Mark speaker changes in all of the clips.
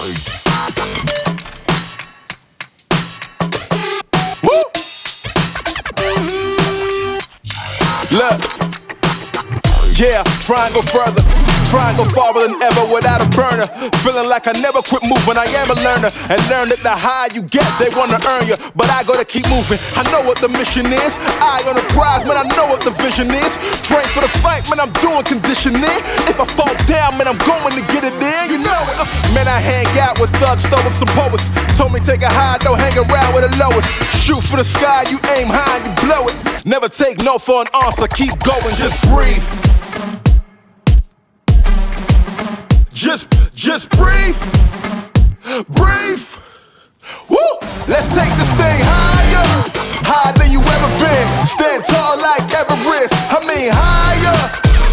Speaker 1: Woo! Look. Yeah, try and go further. Try and go farther than ever without a burner. Feeling like I never quit moving. I am a learner. And learn that the higher you get, they wanna earn you. But I gotta keep moving. I know what the mission is. Eye on the prize, man, I know what the vision is. Train for the fight, man, I'm doing conditioning. If I fall down, man, I'm going to get it in. You know it. Man, I hang out with thugs, stoics, some poets. Told me take a high, don't hang around with the lowest. Shoot for the sky, you aim high and you blow it. Never take no for an answer, keep going, just breathe. Just breathe. Breathe. Woo! Let's take this thing higher. Higher than you ever been. Stand tall like Everest. I mean higher.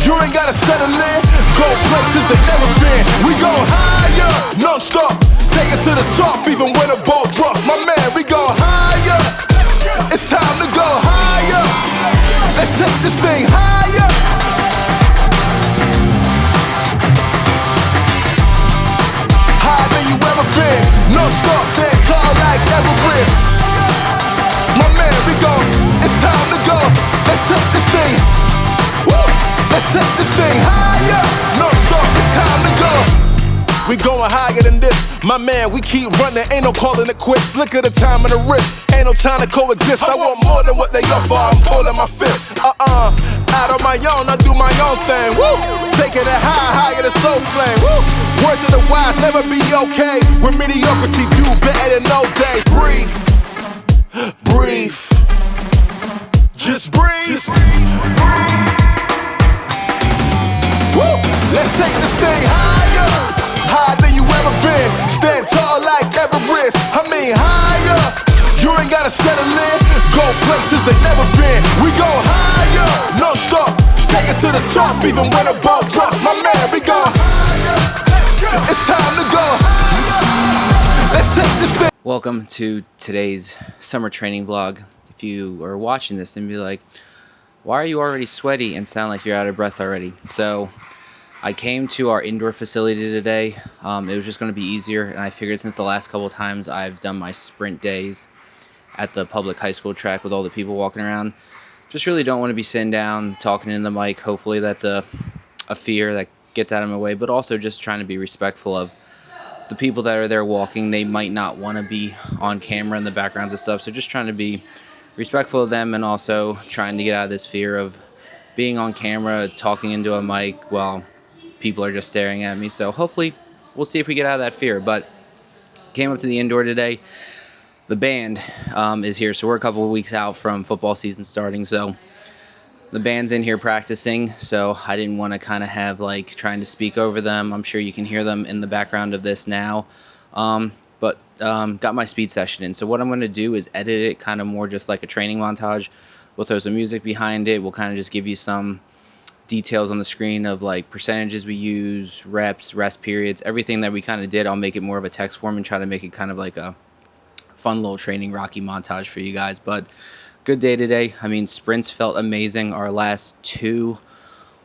Speaker 1: You ain't gotta settle in. Go places they never been. We go higher. Non-stop. Take it to the top even when the ball drops. My man, we go higher. It's time to go higher. Let's take this thing higher. Higher than you ever been. Non-stop, stand tall like Everest. My man, we go. It's time to go. Let's take this thing. Woo! Let's take this thing higher. Non-stop, it's time to go. We going higher than this. My man, we keep running, ain't no calling it quits. Look at the time and the risk. Ain't no time to coexist. I want more than what they offer. I'm pulling my fist. Out on my own, I do my own thing. Woo! Taking it higher than soul flame. Woo! Words of the wise, never be okay. With mediocrity, do better than no days. Breathe. Breathe. Just breathe. Woo! Let's take this thing higher. Higher than you ever been. Stand tall like Everest. I mean higher. You ain't gotta settle in. Go places they never been. We go higher. Non-stop. Take it to the top even when the ball drops. My man, we go higher. It's time to go higher. Let's take this thing.
Speaker 2: Welcome to today's summer training vlog. If you are watching this and be like, why are you already sweaty and sound like you're out of breath already? So I came to our indoor facility today. It was just going to be easier, and I figured since the last couple of times I've done my sprint days at the public high school track with all the people walking around, just really don't want to be sitting down talking in the mic. Hopefully that's a fear that gets out of my way, but also just trying to be respectful of the people that are there walking. They might not want to be on camera in the backgrounds and stuff, so just trying to be respectful of them and also trying to get out of this fear of being on camera, talking into a mic while people are just staring at me. So hopefully we'll see if we get out of that fear. But came up to the indoor today. The band is here, so we're a couple of weeks out from football season starting, so the band's in here practicing. So I didn't want to kind of have like trying to speak over them. I'm sure you can hear them in the background of this now. But got my speed session in. So what I'm going to do is edit it kind of more just like a training montage. We'll throw some music behind it. We'll kind of just give you some details on the screen of like percentages we use, reps, rest periods, everything that we kind of did. I'll make it more of a text form and try to make it kind of like a fun little training Rocky montage for you guys. But good day today. I mean, sprints felt amazing. Our last two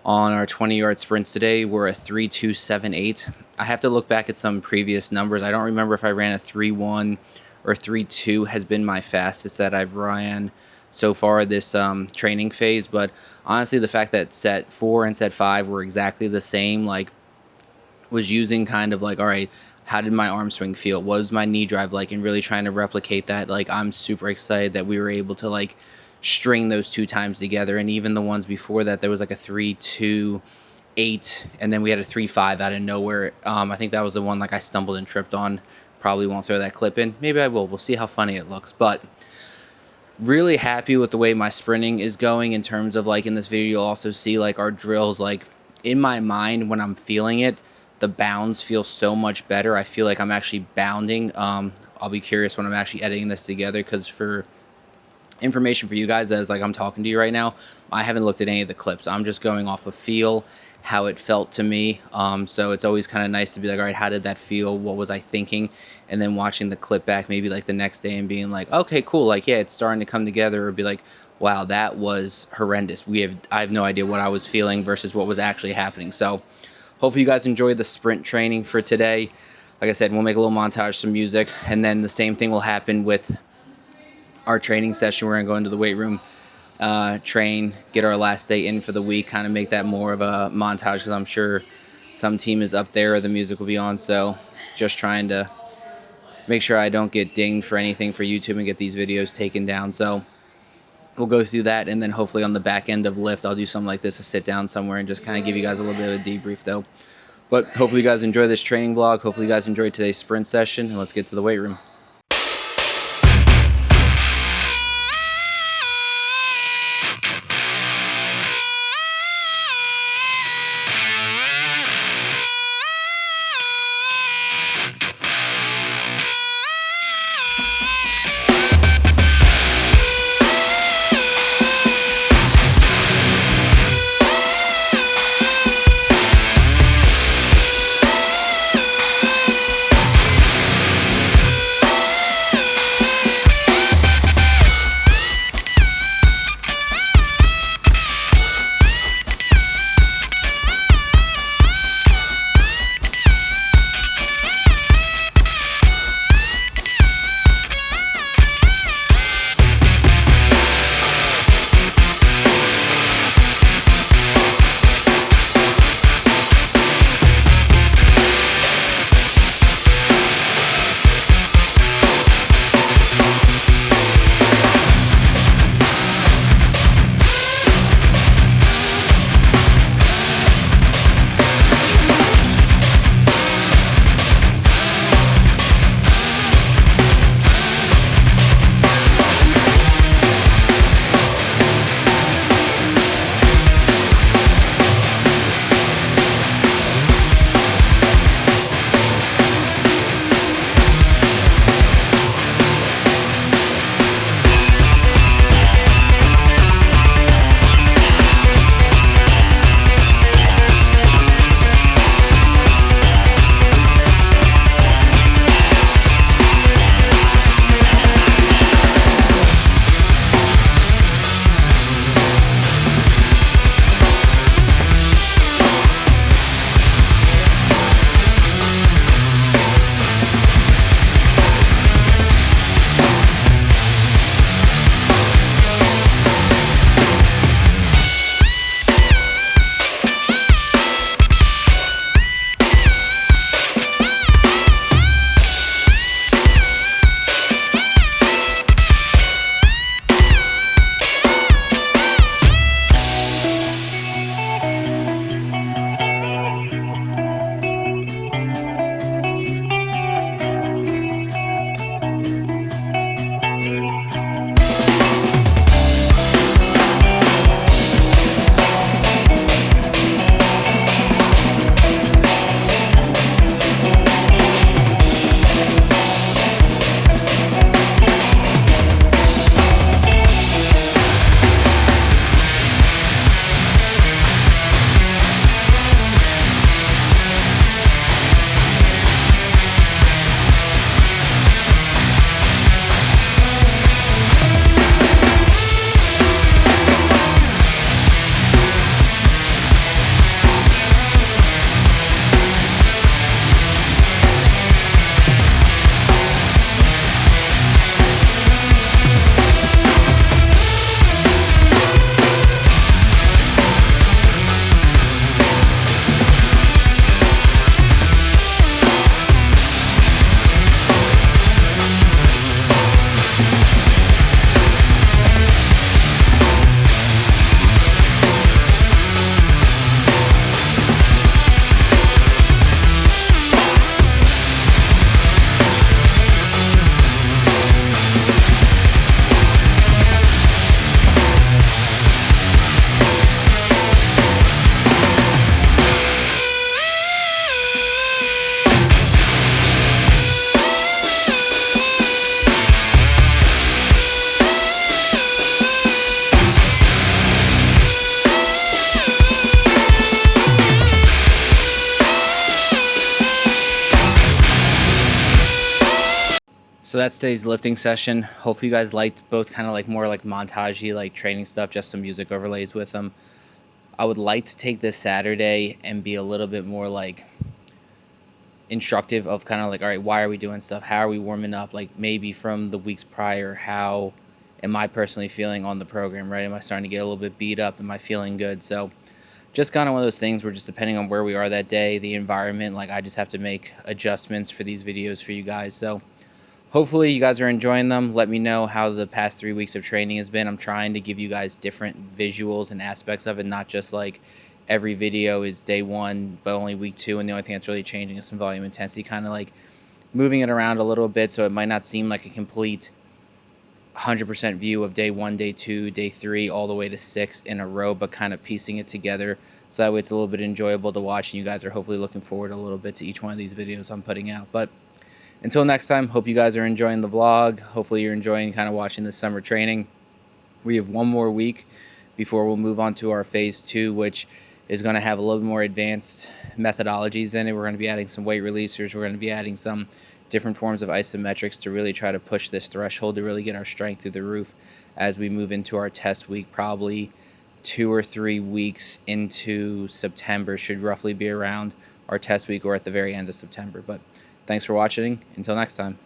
Speaker 2: on our 20-yard sprints today were a 3.278. I have to look back at some previous numbers. I don't remember if I ran a 3.1 or 3.2 has been my fastest that I've ran so far this training phase. But honestly, the fact that set 4 and set 5 were exactly the same, like, was using kind of like, all right, how did my arm swing feel? What was my knee drive like? And really trying to replicate that. Like, I'm super excited that we were able to like string those 2 times together. And even the ones before that, there was like a 3.2.8, and then we had a 3.5 out of nowhere. I think that was the one like I stumbled and tripped on. Probably won't throw that clip in. Maybe I will. We'll see how funny it looks. But really happy with the way my sprinting is going in terms of like in this video. You'll also see like our drills, like in my mind when I'm feeling it, the bounds feel so much better. I feel like I'm actually bounding. I'll be curious when I'm actually editing this together, because for information for you guys, as like I'm talking to you right now, I haven't looked at any of the clips. I'm just going off of feel, how it felt to me. So it's always kind of nice to be like, all right, how did that feel? What was I thinking? And then watching the clip back maybe like the next day and being like, okay, cool. Like, yeah, it's starting to come together, or be like, wow, that was horrendous. I have no idea what I was feeling versus what was actually happening. So hopefully you guys enjoyed the sprint training for today. like I said, we'll make a little montage, some music, and then the same thing will happen with our training session. We're going to go into the weight room, train, get our last day in for the week, kind of make that more of a montage because I'm sure some team is up there or the music will be on. So just trying to make sure I don't get dinged for anything for YouTube and get these videos taken down. So we'll go through that, and then hopefully on the back end of lift, I'll do something like this, to sit down somewhere and just kind of give you guys a little bit of a debrief though. But hopefully you guys enjoy this training vlog. Hopefully you guys enjoyed today's sprint session, and let's get to the weight room. So that's today's lifting session. Hopefully you guys liked both kind of like more like montagey, like training stuff, just some music overlays with them. I would like to take this Saturday and be a little bit more like instructive of kind of like, all right, why are we doing stuff? How are we warming up? Like maybe from the weeks prior, how am I personally feeling on the program, right? Am I starting to get a little bit beat up? Am I feeling good? So just kind of one of those things where just depending on where we are that day, the environment, like I just have to make adjustments for these videos for you guys. So hopefully you guys are enjoying them. Let me know how the past 3 weeks of training has been. I'm trying to give you guys different visuals and aspects of it, not just like every video is day 1, but only week 2, and the only thing that's really changing is some volume intensity, kind of like moving it around a little bit so it might not seem like a complete 100% view of day 1, day 2, day 3, all the way to 6 in a row, but kind of piecing it together so that way it's a little bit enjoyable to watch, and you guys are hopefully looking forward a little bit to each one of these videos I'm putting out. But until next time, hope you guys are enjoying the vlog. Hopefully you're enjoying kind of watching this summer training. We have one more week before we'll move on to our phase 2, which is going to have a little bit more advanced methodologies in it. We're going to be adding some weight releasers. We're going to be adding some different forms of isometrics to really try to push this threshold to really get our strength through the roof as we move into our test week. Probably 2 or 3 weeks into September should roughly be around our test week, or at the very end of September. But thanks for watching. Until next time.